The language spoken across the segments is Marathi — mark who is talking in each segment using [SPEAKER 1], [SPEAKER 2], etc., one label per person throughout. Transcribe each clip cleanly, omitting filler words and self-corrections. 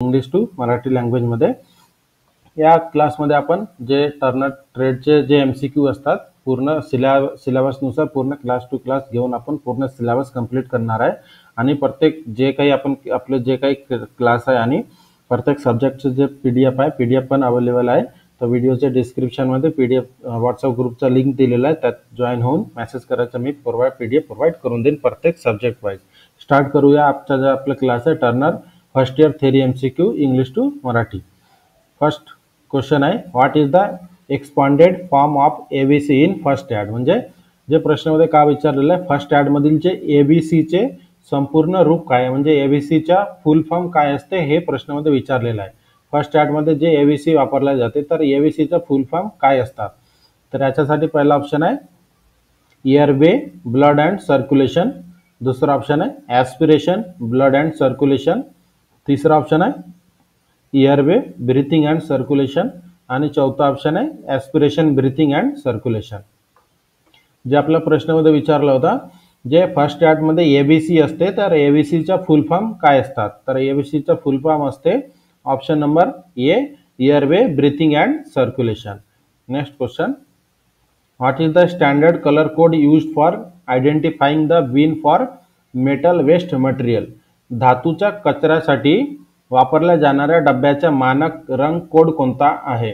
[SPEAKER 1] इंग्लिश टू मराठी लँग्वेजमध्ये या क्लासमध्ये आपण जे टर्नर ट्रेडचे जे MCQ असतात पूर्ण सिलेबसनुसार पूर्ण क्लास टू क्लास घेऊन आपण पूर्ण सिलेबस कंप्लीट करणार आहे आणि प्रत्येक जे काही आपण आपले जे काही क्लास आहे आणि प्रत्येक सब्जेक्टचे जे PDF आहे PDF पण अवेलेबल आहे. तर व्हिडिओच्या डिस्क्रिप्शनमध्ये PDF व्हॉट्सअप ग्रुपचा लिंक दिलेला आहे, त्यात जॉईन होऊन मेसेज करायचा, मी PDF प्रोव्हाइड करून देईन प्रत्येक सब्जेक्ट वाईज. स्टार्ट करूया. आजचा जो आपला क्लास आहे turner first year theory MCQ English to Marathi. First question आहे, what is the expanded form of ABC in first aid. म्हणजे जे प्रश्नामध्ये का विचारलेलं आहे, फर्स्ट ॲड मधील जे ABCचे संपूर्ण रूप काय आहे, म्हणजे ABCच्या फुल फॉर्म काय असते हे प्रश्नामध्ये विचारलेलं आहे. फर्स्ट ॲड मध्ये जे ABC वापरले जाते तर ABCचा फुल फॉर्म काय असतात. तर याच्यासाठी पहिला ऑप्शन आहे एअरवे ब्लड अँड सर्क्युलेशन, दुसरा ऑप्शन आहे ॲस्पिरेशन ब्लड अँड सर्क्युलेशन, तिसरा ऑप्शन आहे एअरवे ब्रीथिंग अँड सर्क्युलेशन आणि चौथा ऑप्शन आहे ॲस्पिरेशन ब्रीथिंग अँड सर्क्युलेशन. जे आपल्या प्रश्नामध्ये विचारला होता, जे फर्स्ट ॲड मध्ये ABC असते तर ABCचा फुल फॉर्म काय असतात. तर ABCचा फुल फॉर्म असते option number A airway breathing and circulation. Next question, what is the standard colour code used for identifying the bin for metal waste material. धातूच्या कचऱ्यासाठी वापरल्या जाणाऱ्या डब्याचा मानक रंग कोड कोणता आहे.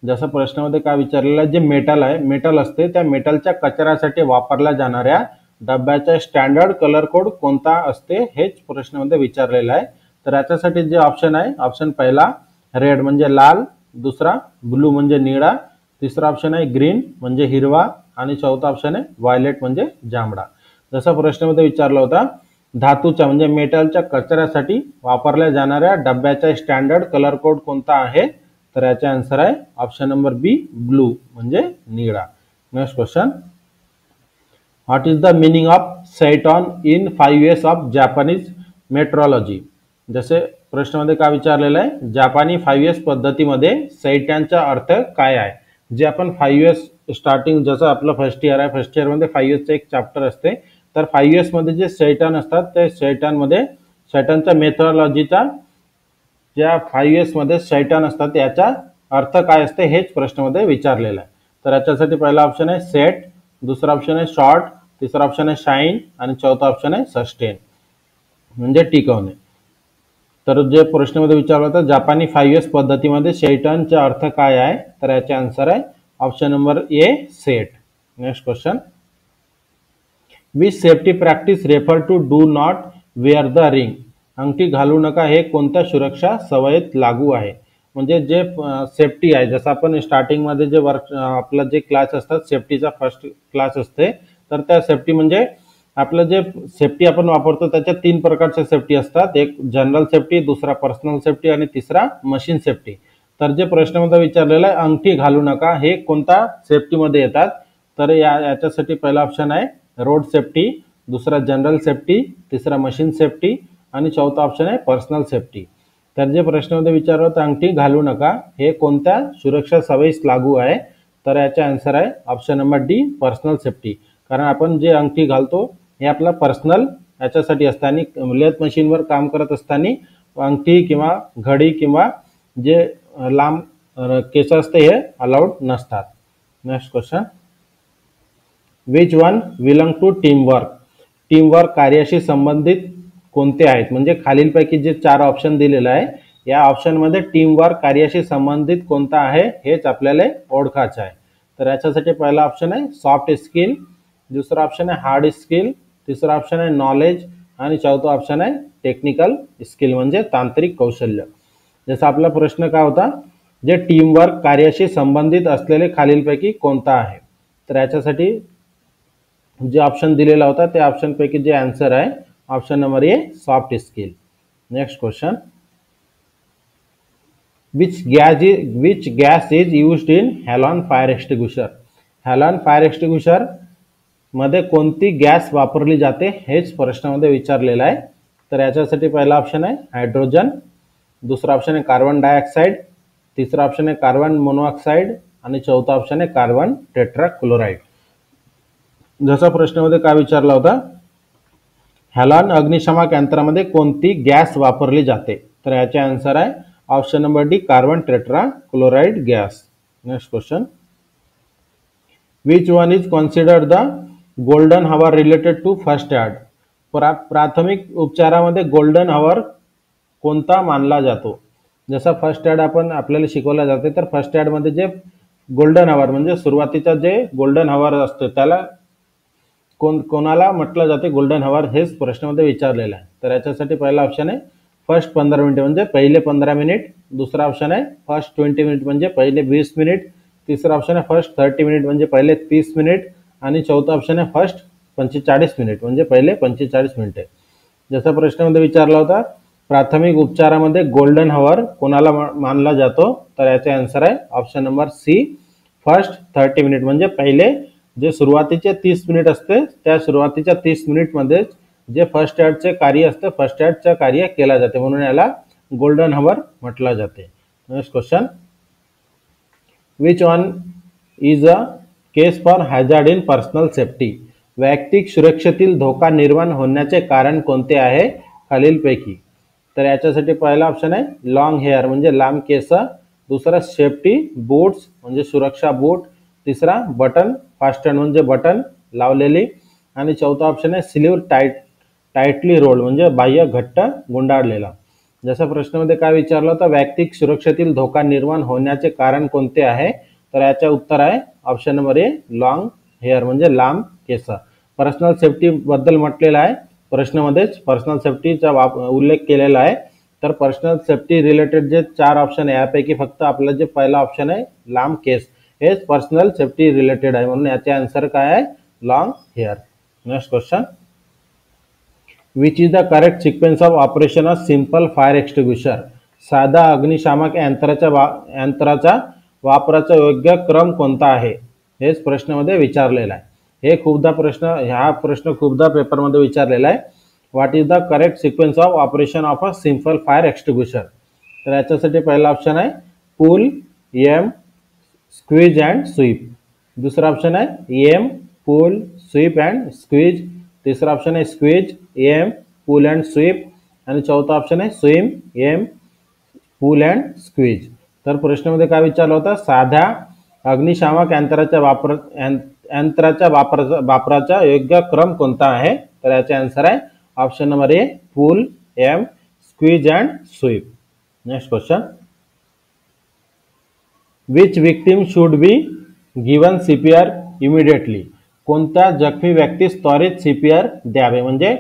[SPEAKER 1] जसं प्रश्नामध्ये काय विचारलेलं आहे, जे मेटल आहे, मेटल असते त्या मेटलच्या कचऱ्यासाठी वापरल्या जाणाऱ्या डब्याचा स्टँडर्ड कलर कोड कोणता असते हेच प्रश्नामध्ये विचारलेलं आहे. तर याच्यासाठी जे ऑप्शन आहे, ऑप्शन पहिला रेड म्हणजे लाल, दुसरा ब्लू म्हणजे निळा, तिसरा ऑप्शन आहे ग्रीन म्हणजे हिरवा आणि चौथा ऑप्शन आहे व्हायलेट म्हणजे जांभळा. जसा प्रश्नामध्ये विचारला होता, धातूच्या म्हणजे मेटलच्या कचऱ्यासाठी वापरल्या जाणाऱ्या डब्याचा स्टँडर्ड कलर कोड कोणता आहे. तर याचा आन्सर आहे ऑप्शन नंबर बी ब्लू म्हणजे निळा. Next question, what is the meaning of seiton in 5 years of Japanese metrology. जसे प्रश्नामध्ये काय विचारलेलं आहे, जापानी 5 years पद्धतीमध्ये सैटॉनचा अर्थ काय आहे. जे आपण 5 years स्टार्टिंग, जसं आपलं फर्स्ट इयर आहे, फर्स्ट इयरमध्ये 5 years एक चॅप्टर असते, तर 5 years मध्ये जे सैटॉन असतात ते सैटॉनमध्ये सैटॉनच्या मेथोडॉलॉजीचा ज्या 5 years मध्ये सैटॉन असतात याचा अर्थ काय असते हेच प्रश्नामध्ये विचारलेलं आहे. तर याच्यासाठी पहिला ऑप्शन आहे सेट, दुसरा ऑप्शन आहे शॉर्ट, तिसरा ऑप्शन आहे शाईन आणि चौथा ऑप्शन आहे सस्टेन म्हणजे टिकवणे. तर जे प्रश्नामध्ये विचारलं होतं, जापानी 5 years पद्धतीमध्ये सैटॉनचा अर्थ काय आहे. तर याचे आन्सर आहे option number A set. Next question, which safety practice refer to do not wear the ring. अंगठी घालू नका हे कोणत्या सुरक्षा सवयीत लागू आहे. म्हणजे जे सेफ्टी आहे, जसं आपण स्टार्टिंगमध्ये जे आपला जे क्लास असतात सेफ्टीचा फर्स्ट क्लास असते, तर त्या सेफ्टी म्हणजे आपलं जे सेफ्टी आपण वापरतो त्याच्या 3 प्रकारच्या सेफ्टी असतात. एक जनरल सेफ्टी, दुसरा पर्सनल सेफ्टी आणि तिसरा मशीन सेफ्टी. तर जे प्रश्नामध्ये विचारलेलं आहे अंगठी घालू नका हे कोणत्या सेफ्टीमध्ये येतात. तर याच्यासाठी पहिला ऑप्शन आहे रोड सेफ्टी, दुसरा जनरल सेफ्टी, तिसरा मशीन सेफ्टी आणि चौथा ऑप्शन आहे पर्सनल सेफ्टी. तर जे प्रश्नामध्ये विचारलं होतं अंगठी घालू नका हे कोणत्या सुरक्षा सवयीस लागू आहे. तर याचा आन्सर आहे option number D personal safety. कारण आपण जे अंगठी घालतो हे आपला पर्सनल याच्यासाठी असतं आणि लेथ मशीनवर काम करत असताना अंगठी किंवा घडी किंवा जे लांब केस असते हे अलाउड नसतात. Next question, which one belong to teamwork. Teamwork कार्याशी संबंधित कोणते आहेत. म्हणजे खालीलपैकी जे 4 ऑप्शन दिलेले आहे या ऑप्शनमध्ये टीमवर्क कार्याशी संबंधित कोणता आहे हेच आपल्याला ओळखायचं आहे. तर याच्यासाठी पहिला ऑप्शन आहे सॉफ्ट स्किल, दुसरा ऑप्शन आहे हार्ड स्किल, तिसरा ऑप्शन आहे नॉलेज आणि चौथा ऑप्शन आहे टेक्निकल स्किल म्हणजे तांत्रिक कौशल्य. जसा आपला प्रश्न काय होता, जे टीमवर्क कार्याशी संबंधित असलेले खालीलपैकी कोणता आहे. तर याच्यासाठी जे ऑप्शन दिलेला होता त्या ऑप्शनपैकी जे आन्सर आहे option number A soft skill. Next question, which gas is used in halon fire extinguisher. Halon fire extinguisher मध्ये कोणती गॅस वापरली जाते हेच प्रश्नामध्ये विचारलेलं आहे. तर याच्यासाठी पहिला ऑप्शन आहे हायड्रोजन, दुसरा ऑप्शन आहे कार्बन डायऑक्साइड, तिसरा ऑप्शन आहे कार्बन मोनोऑक्साइड आणि चौथा ऑप्शन आहे कार्बन टेट्राक्लोराइड. जसा प्रश्नामध्ये काय विचारला होता, हॅलॉन अग्निशामक यंत्रामध्ये कोणती गॅस वापरली जाते. तर याचे आन्सर आहे option number D, carbon tetrachloride gas. Next question, which one is considered the golden hour related to first aid. प्राथमिक उपचारामध्ये गोल्डन हॉवर कोणता मानला जातो. जसा फर्स्ट एड आपण आपल्याला शिकवला जाते, तर फर्स्ट एड मध्ये जे गोल्डन हॉवर म्हणजे सुरुवातीचा जे गोल्डन हॉवर असतो त्याला कोणाला म्हटलं जाते गोल्डन हॉवर, हेच प्रश्नामध्ये विचारलेलं आहे. तर याच्यासाठी पहिला ऑप्शन आहे फर्स्ट 15 मिनिट म्हणजे पहिले 15 मिनिट, दुसरा ऑप्शन आहे फर्स्ट 20 मिनिट म्हणजे पहिले 20 मिनिट, तिसरा ऑप्शन आहे फर्स्ट 30 मिनिट म्हणजे पहिले 30 मिनिट आणि चौथा ऑप्शन आहे फर्स्ट 45 मिनिट म्हणजे पहिले 45 मिनिटे. जसा प्रश्नामध्ये विचारला होता प्राथमिक उपचारामध्ये गोल्डन हॉवर कोणाला मानला जातो, तर याचे आन्सर आहे option number C, first 30 minute म्हणजे पहिले जे सुरुवातीचे 30 मिनिट असते त्या सुरुवातीच्या 30 मिनिटमध्ये जे फर्स्ट एडचे कार्य असते फर्स्ट एडचे कार्य केला जाते, म्हणून याला गोल्डन हॉवर म्हटलं जाते. Next question, which one is a case for hazard in personal safety. वैयक्तिक सुरक्षेतील धोका निर्माण होण्याचे कारण कोणते आहे खालीलपैकी. तर याच्यासाठी पहिला ऑप्शन आहे लॉंग हेअर म्हणजे लांब केस, दुसरा सेफ्टी बूट्स म्हणजे सुरक्षा बूट, तिसरा बटन फास्टन म्हणजे बटन लावलेली आणि चौथा ऑप्शन आहे स्लीव टाइटली रोल म्हणजे बाह्य घट्ट गुंडाळलेला. जसा प्रश्नामध्ये काय विचारलं होतं वैयक्तिक सुरक्षेतील धोका निर्माण होण्याचे कारण कोणते आहे, तर याचे उत्तर आहे ऑप्शन नंबर ए, लॉंग हेअर म्हणजे लांब केस. पर्सनल सेफ्टी बद्दल म्हटलेलं आहे प्रश्नामध्येच, पर्सनल सेफ्टीचा उल्लेख केलेला आहे. तर पर्सनल सेफ्टी रिलेटेड जे 4 ऑप्शन आहे यापैकी फक्त आपला जे पहिला ऑप्शन आहे लांब केस हेच पर्सनल सेफ्टी रिलेटेड आहे, म्हणून याचे आन्सर काय आहे long hair. Next question, which is the correct sequence of operation of simple fire extinguisher. साधा अग्निशामक यंत्राचा वापराचा योग्य क्रम कोणता आहे, हेच प्रश्नामध्ये विचारलेला आहे. हा प्रश्न खूपदा पेपरमध्ये विचारलेला आहे. What is the correct sequence of operation of a simple fire extinguisher. तर याच्यासाठी पहिला ऑप्शन आहे pull, aim, squeeze and sweep. दुसरा ऑप्शन आहे aim, pull, sweep and squeeze. तिसरा ऑप्शन आहे squeeze, aim, pull and sweep आणि चौथा ऑप्शन आहे swim, aim, pull and squeeze. तर प्रश्नामध्ये काय विचारलं होतं साध्या अग्निशामक यंत्राच्या वापराचा योग्य क्रम कोणता आहे, तर याचे आन्सर आहे option number A, pull, aim, squeeze and sweep. Next question, which victim should be given CPR immediately. कोणत्या जखमी व्यक्तीस त्वरित सीपीआर द्यावे म्हणजे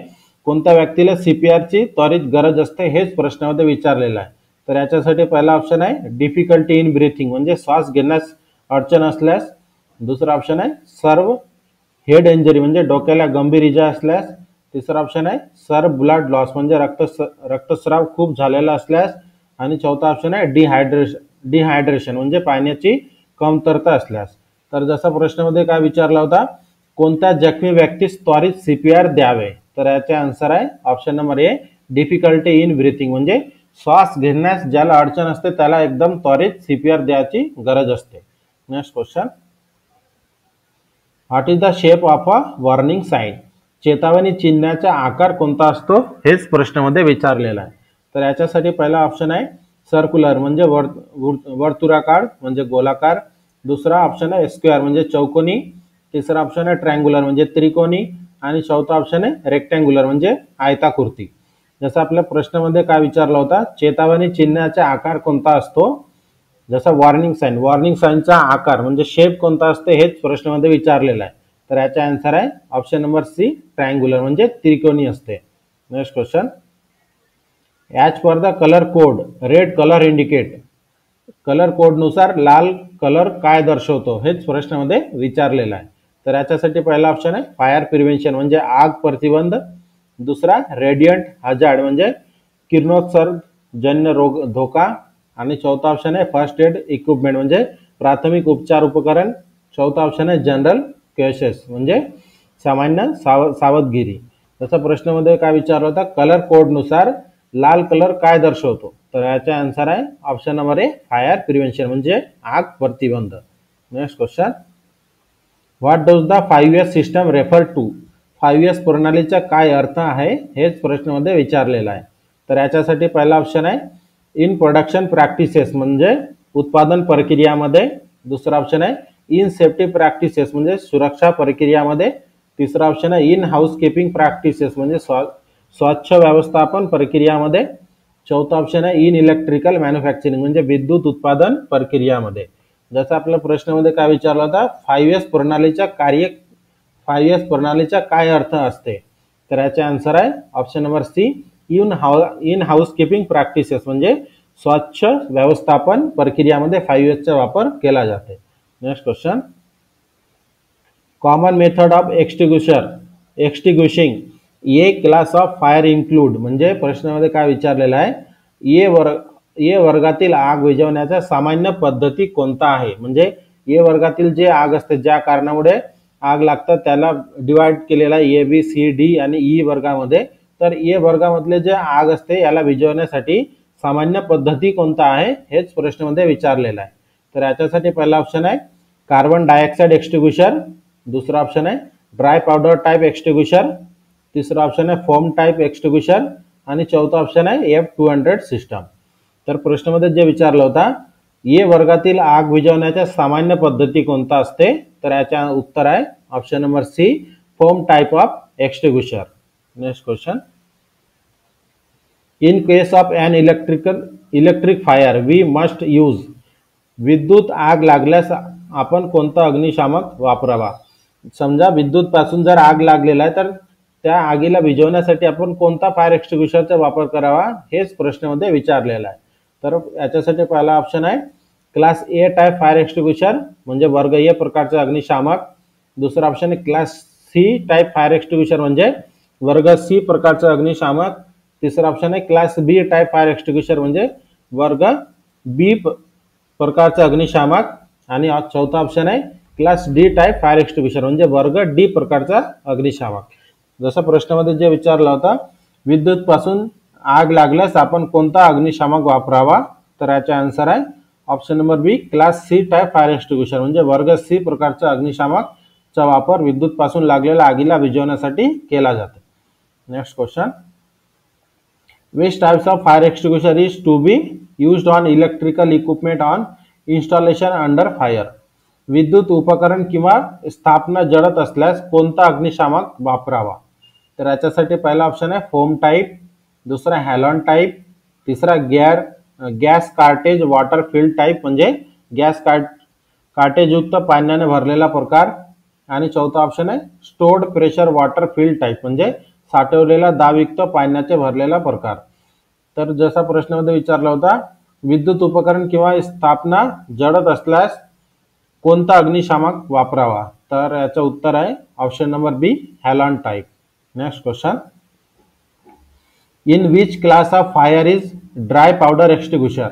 [SPEAKER 1] कोणत्या व्यक्तीला सीपीआरची त्वरित गरज असते हेच प्रश्नामध्ये विचारलेलं आहे. तर याच्यासाठी पहिला ऑप्शन आहे डिफिकल्टी इन ब्रीथिंग म्हणजे श्वास घेण्यास अडचण असल्यास. दुसरा ऑप्शन आहे सर्व हेड इंजरी म्हणजे डोक्याला गंभीर इजा असल्यास. तिसरा ऑप्शन आहे सर्व ब्लड लॉस म्हणजे रक्तस्राव खूप झालेला असल्यास आणि चौथा ऑप्शन आहे डिहायड्रेशन म्हणजे पाण्याची कमतरता असल्यास. तर जसा प्रश्नामध्ये काय विचारला होता कोणत्या जखमी व्यक्तीस त्वरित सीपीआर द्यावे, तर याचे आन्सर आहे option number A, difficulty in breathing म्हणजे श्वास घेण्यास ज्याला अडचण असते त्याला एकदम त्वरित सीपीआर द्यायची गरज असते. Next question, what is the shape of a warning sign. चेतावणी चिन्हाचा आकार कोणता असतो हेच प्रश्नामध्ये विचारलेला आहे. तर याच्यासाठी पहिला ऑप्शन आहे सर्क्युलर म्हणजे वर्तुळाकार म्हणजे गोलाकार. दुसरा ऑप्शन आहे स्क्वेअर म्हणजे चौकोनी. तिसरा ऑप्शन आहे ट्रायंग्युलर म्हणजे त्रिकोणी आणि चौथा ऑप्शन आहे रेक्टँग्युलर म्हणजे आयताकृती. जसं आपल्या प्रश्नामध्ये काय विचारला होता चेतावणी चिन्हाचा आकार कोणता असतो, जसा वॉर्निंग साइनचा आकार म्हणजे शेप कोणता असते हेच प्रश्नामध्ये विचारलेला आहे. तर याचा आन्सर आहे ऑप्शन नंबर सी, ट्रायंग्युलर म्हणजे त्रिकोणी असते. Next question, as per the colour code red colour indicate. Colour कोडनुसार लाल कलर काय दर्शवतो हेच प्रश्नामध्ये विचारलेला आहे. तर याच्यासाठी पहिला ऑप्शन आहे फायर प्रिव्हेन्शन म्हणजे आग प्रतिबंध. दुसरा रेडियंट हजार्ड म्हणजे किरणोत्सर्गजन्य रोग धोका आणि चौथा ऑप्शन आहे फर्स्ट एड इक्विपमेंट म्हणजे प्राथमिक उपचार उपकरण. चौथा ऑप्शन आहे जनरल केसेस म्हणजे सामान्य सावधगिरी. जसं प्रश्नामध्ये काय विचारलं होता कलर कोडनुसार लाल कलर काय दर्शवतो, तर याचा आन्सर आहे option number A, fire prevention म्हणजे आग प्रतिबंध. Next question, what does the 5S system refer to. 5S प्रणालीचा काय अर्थ आहे हेच प्रश्नामध्ये विचारलेला आहे. तर याच्यासाठी पहिला ऑप्शन आहे इन प्रोडक्शन प्रॅक्टिसेस म्हणजे उत्पादन प्रक्रियामध्ये. दुसरा ऑप्शन आहे इन सेफ्टी प्रॅक्टिसेस म्हणजे सुरक्षा प्रक्रियामध्ये. तिसरा ऑप्शन आहे इन हाऊसकीपिंग प्रॅक्टिसेस म्हणजे स्वच्छ व्यवस्थापन प्रक्रियामध्ये. चौथा ऑप्शन आहे इन इलेक्ट्रिकल मॅन्युफॅक्चरिंग म्हणजे विद्युत उत्पादन प्रक्रियामध्ये. जसं आपल्या प्रश्नामध्ये काय विचारला होता, 5S प्रणालीचा काय अर्थ असते, तर याचे आन्सर आहे option number C in housekeeping practices म्हणजे स्वच्छ व्यवस्थापन प्रक्रियामध्ये 5Sचा वापर केला जाते. Next question, common method of extinguishing a class of fire include म्हणजे प्रश्नामध्ये काय विचारलेलं आहे, ए वर्गातील आग विझवण्याच्या सामान्य पद्धती कोणता आहे. म्हणजे ए वर्गातील जे आग असते, ज्या कारणामुळे आग लागतात त्याला डिवाइड केलेला आहे ए बी सी डी आणि ई वर्गामध्ये. तर ए वर्गामधले जे आग असते याला विझवण्यासाठी सामान्य पद्धती कोणता आहे हेच प्रश्नामध्ये विचारलेलं आहे. तर याच्यासाठी पहिला ऑप्शन आहे कार्बन डायऑक्साइड एक्सटिंग्विशर. दुसरा ऑप्शन आहे ड्राय पावडर टाइप एक्सटिंग्विशर. तिसरा ऑप्शन आहे फोम टाइप एक्सटिंग्विशर आणि चौथा ऑप्शन आहे F200 सिस्टम. तर प्रश्नामध्ये जे विचारलं होता ए वर्गातील आग विझवण्याच्या सामान्य पद्धती कोणता असते, तर याच्या उत्तर आहे option number C foam type of extinguisher. Next question, in case of an electric fire we must use विद्युत आग लागल्यास आपण कोणता अग्निशामक वापरावा. समजा विद्युत पासून जर आग लागलेला आहे तर त्या आगीला विझवण्यासाठी आपण कोणता फायर एक्सटिंग्विशरचा वापर करावा हेच प्रश्नामध्ये विचारलेला आहे. तर याच्यासाठी पहिला ऑप्शन आहे class A type fire extinguisher म्हणजे वर्ग ए प्रकारचा अग्निशामक. दुसरा ऑप्शन आहे class C type fire extinguisher म्हणजे वर्ग सी प्रकारचा अग्निशामक. तिसरा ऑप्शन आहे class B type fire extinguisher म्हणजे वर्ग बी प्रकारचा अग्निशामक. आणि चौथा ऑप्शन आहे class D type fire extinguisher म्हणजे वर्ग डी प्रकारचा अग्निशामक. जसं प्रश्नामध्ये जे विचारला होता विद्युत पासून आग लागल्यास आपण कोणता अग्निशामक वापरावा, तर याचे आन्सर आहे option number B class C type fire extinguisher म्हणजे वर्ग सी प्रकारचा अग्निशामकचा वापर विद्युत पासून लागलेल्या आगीला विझवण्यासाठी केला जातो. Next question, which types of fire extinguisher is to be used on electrical equipment on installation under fire. विद्युत उपकरण किंवा स्थापना जळत असल्यास कोणता अग्निशामक वापरावा, तर याच्यासाठी पहिला ऑप्शन आहे फोम टाइप. दुसरा हॅलॉन टाइप. तिसरा gas cartridge water filled type म्हणजे गॅस कार्टेजयुक्त पाण्याने भरलेला प्रकार. आणि चौथा ऑप्शन आहे stored pressure water filled type म्हणजे साठवलेला दाबयुक्त पाण्याचे भरलेला प्रकार. तर जसा प्रश्नामध्ये विचारला होता विद्युत उपकरण किंवा स्थापना जळत असल्यास कोणता अग्निशामक वापरावा, तर याचं उत्तर आहे option number B halon type. Next question, in which class of fire is dry powder extinguisher.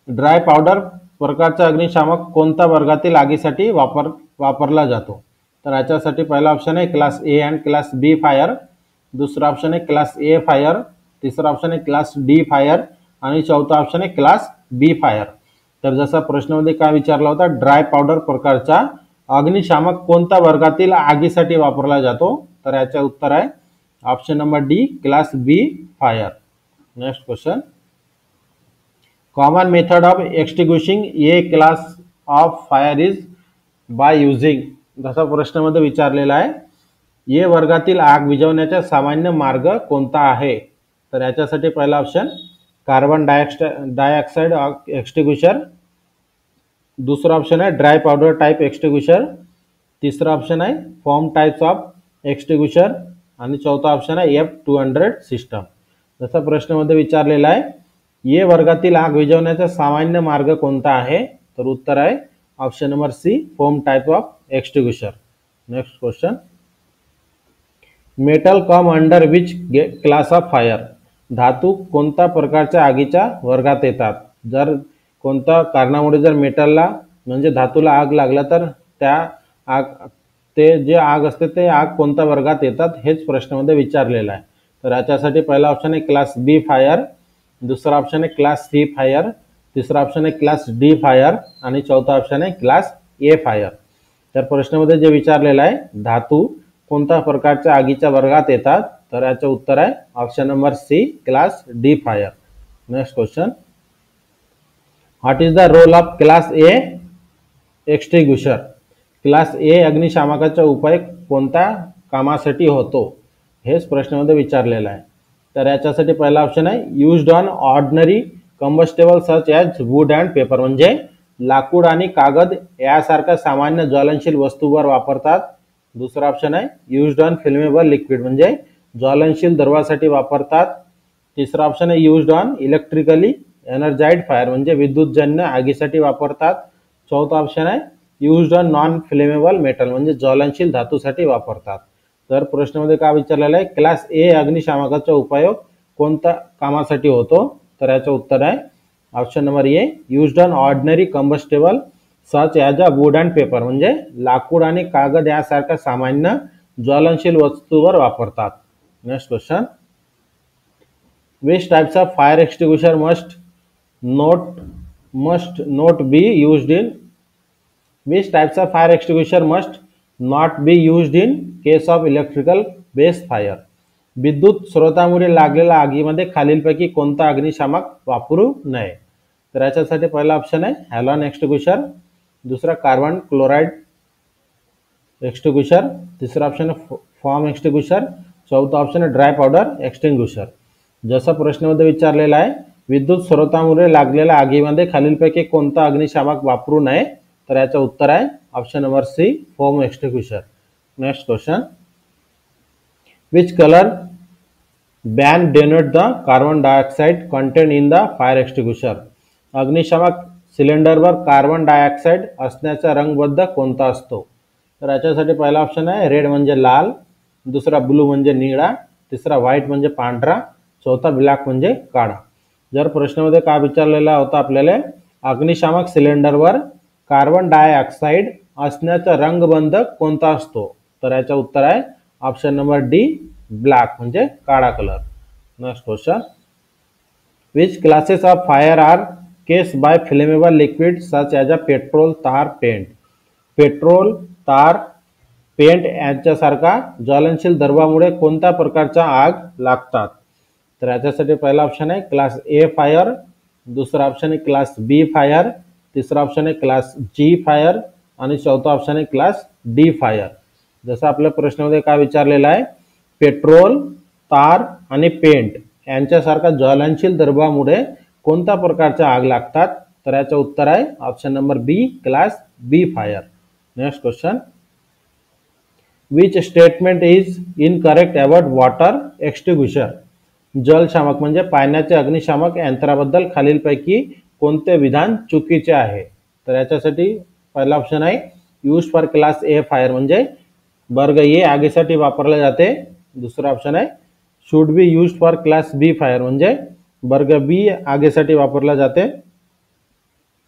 [SPEAKER 1] Dry powder प्रकारचा अग्निशामक कोणत्या वर्गातील आगीसाठी वापरला जातो, तर याच्यासाठी पहिला ऑप्शन आहे class A and class B fire. दुसरा ऑप्शन आहे क्लास ए फायर. तिसरा ऑप्शन आहे क्लास डी फायर आणि चौथा ऑप्शन आहे क्लास बी फायर. तर जसा प्रश्नामध्ये काय विचारला होता ड्राय पावडर प्रकारचा अग्निशामक कोणत्या वर्गातील आगीसाठी वापरला जातो, तर याचे उत्तर आहे option number D class B fire. Next question, common method of extinguishing a class of fire is by using. जसा प्रश्नामध्ये विचारलेला आहे ए वर्गातील आग विझवण्याचा सामान्य मार्ग कोणता आहे, तर याच्यासाठी पहिला ऑप्शन कार्बन डायऑक्साइड एक्सटिंग्विशर. दुसरा ऑप्शन आहे ड्राय पावडर टाइप एक्सटिंग्विशर. तिसरा ऑप्शन आहे फॉर्म टाइप्स ऑफ एक्सटिंग्विशर आणि चौथा ऑप्शन आहे F200 सिस्टम. जसा प्रश्नामध्ये विचारलेला आहे ए वर्गातील आग विझवण्याचा सामान्य मार्ग कोणता आहे, तर उत्तर आहे option number C foam type of extinguisher. Next question, metal come under which class of fire. धातू कोणत्या प्रकारच्या आगीच्या वर्गात येतात. जर कोणत्या कारणामुळे जर मेटलला म्हणजे धातूला आग लागला तर ते जे आग असते ते आग कोणत्या वर्गात येतात हेच प्रश्नामध्ये विचारलेलं आहे. तर याच्यासाठी पहिला ऑप्शन आहे क्लास बी फायर. दुसरा ऑप्शन आहे क्लास सी फायर. तिसरा ऑप्शन आहे क्लास डी फायर आणि चौथा ऑप्शन आहे क्लास ए फायर. तर प्रश्नामध्ये जे विचारलेलं आहे धातू कोणत्या प्रकारच्या आगीच्या वर्गात येतात, तर याचं उत्तर आहे option number C class D fire. Next question, what is the role of class A extinguisher? Class A अग्निशामकाचा उपयोग कोणत्या कामासाठी होतो हेच प्रश्नामध्ये विचारलेलं आहे. तर याच्यासाठी पहिला ऑप्शन आहे used on ordinary combustible such as wood and paper, म्हणजे लाकूड आणि कागद यासारख्या सामान्य ज्वलनशील वस्तूवर वापरतात. दुसरा ऑप्शन आहे यूज्ड ऑन फ्लेमेबल लिक्विड, म्हणजे ज्वलनशील द्रवासाठी वापरतात. तिसरा ऑप्शन आहे used on electrically energised fire, म्हणजे विद्युतजन्य आगीसाठी वापरतात. चौथा ऑप्शन आहे used on non flammable metal, म्हणजे ज्वलनशील धातूसाठी वापरतात. तर प्रश्नामध्ये काय विचारलेलं आहे, क्लास ए अग्निशामकाचा उपयोग कोणत्या कामासाठी होतो? तर याचं उत्तर आहे option number A used on ordinary combustible such as a wood and paper, म्हणजे लाकूड आणि कागद यासारख्या सामान्य ज्वलनशील वस्तूवर वापरतात. Next question, which types of fire extinguisher must not be used in which types of fire extinguisher must not be used in case of electrical based fire? विद्युत स्रोतामुळे लागलेल्या आगीमध्ये खालीलपैकी कोणता अग्निशामक वापरू नये? तर याच्यासाठी पहिला ऑप्शन आहे हॅलॉन एक्सटिंग्विशर, दुसरा कार्बन क्लोराइड एक्सटिंग्विशर, तिसरा ऑप्शन आहे फॉर्म एक्सटिंग्विशर, चौथा ऑप्शन आहे ड्राय पावडर एक्सटिंग्विशर. जसा प्रश्नामध्ये विचारलेला आहे विद्युत स्रोतामुळे लागलेल्या आगीमध्ये खालीलपैकी कोणता अग्निशामक वापरू नये? तर याचं उत्तर आहे option number C foam extinguisher. Next question, which colour band denote the carbon dioxide content in the fire extinguisher? अग्निशामक सिलेंडरवर कार्बन डायऑक्साइड असण्याचा रंगबद्ध कोणता असतो? तर याच्यासाठी पहिला ऑप्शन आहे रेड म्हणजे लाल, दुसरा ब्लू म्हणजे निळा, तिसरा व्हाईट म्हणजे पांढरा, चौथा ब्लॅक म्हणजे काळा. जर प्रश्नामध्ये काय विचारलेला होता आपल्याला अग्निशामक सिलेंडरवर कार्बन डायऑक्साइड असण्याचा रंगबंध कोणता असतो? तर याचं उत्तर आहे ऑप्शन नंबर डी ब्लॅक, म्हणजे काळा colour. Next question, which classes of fire are caused by flammable liquid such as a petrol, tar, paint? Petrol, tar, paint यांच्यासारखा ज्वलनशील द्रवामुळे कोणत्या प्रकारच्या आग लागतात? तर याच्यासाठी पहिला ऑप्शन आहे क्लास ए फायर, दुसरा ऑप्शन आहे क्लास बी फायर, तिसरा ऑप्शन आहे क्लास जी फायर आणि चौथा ऑप्शन आहे क्लास डी फायर. जसं आपल्या प्रश्नामध्ये काय विचारलेलं आहे पेट्रोल, तार आणि पेंट यांच्यासारखा ज्वलनशील द्रवामुळे कोणत्या प्रकारच्या आग लागतात? तर याचं उत्तर आहे option number B class B fire. Next question, which statement is incorrect about water extinguisher? जलशामक म्हणजे पाण्याचे अग्निशामक यंत्राबद्दल खालीलपैकी कोणते विधान चुकीचे आहे? तर याच्यासाठी पहिला ऑप्शन आहे use for class A fire, म्हणजे वर्ग ए आगीसाठी वापरले जाते. दुसरा ऑप्शन आहे should be use for class B fire, म्हणजे वर्ग बी आगीसाठी वापरला जाते.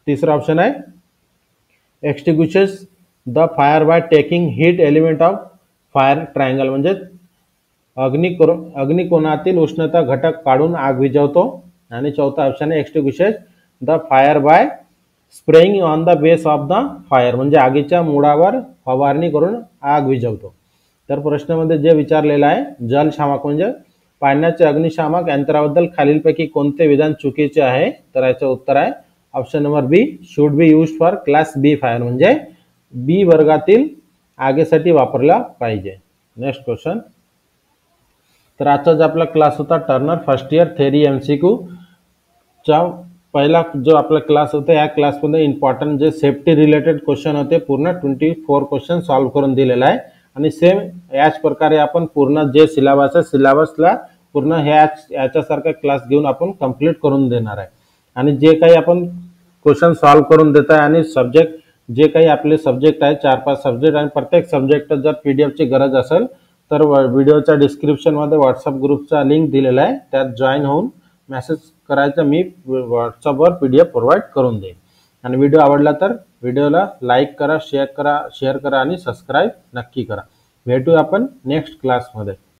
[SPEAKER 1] तिसरा ऑप्शन आहे extinguishes the fire by taking heat element of fire triangle, म्हणजे अग्निकोणातील उष्णता घटक काढून आग विझवतो. आणि चौथा ऑप्शन आहे extinguishes the fire by spraying on the base of the fire, म्हणजे आगीच्या मुळावर फवारणी करून आग विझवतो. तर प्रश्नामध्ये जे विचारलेलं आहे जलशामक म्हणजे पाण्याचे अग्निशामक यंत्राबद्दल खालीलपैकी कोणते विधान चुकीचे आहे? तर याचं उत्तर आहे option number B should be use for class B fire, म्हणजे बी वर्गातील आगीसाठी वापरला पाहिजे. नेक्स्ट क्वेश्चन, तर आजचा जो आपला क्लास होता Turner first year theory MCQ चा पहिला जो आपला क्लास होता या क्लासमध्ये इम्पॉर्टंट जे सेफ्टी रिलेटेड क्वेश्चन होते पूर्ण 24 क्वेश्चन सॉल्व करून दिलेला आहे. आणि सेम याच प्रकारे आपण पूर्ण जे सिलेबसला पूर्ण याच्यासारखा क्लास घेऊन आपण कंप्लीट करून देणार आहे. आणि जे काही आपण क्वेश्चन सॉल्व करून देत आहे आणि सब्जेक्ट जे काही आपले सब्जेक्ट आहे 4-5 सब्जेक्ट आणि प्रत्येक सब्जेक्ट जर PDF ची गरज असेल तर व्हिडिओच्या डिस्क्रिप्शनमध्ये व्हॉट्सअप ग्रुपचा लिंक दिलेला आहे, त्यात जॉईन होऊन मेसेज करायचा, मी व्हॉट्सअपवर PDF प्रोव्हाइड करून देईन. आणि व्हिडिओ आवडला तर व्हिडिओला लाईक करा, शेअर करा आणि सबस्क्राईब नक्की करा. भेटूया आपण नेक्स्ट क्लासमध्ये.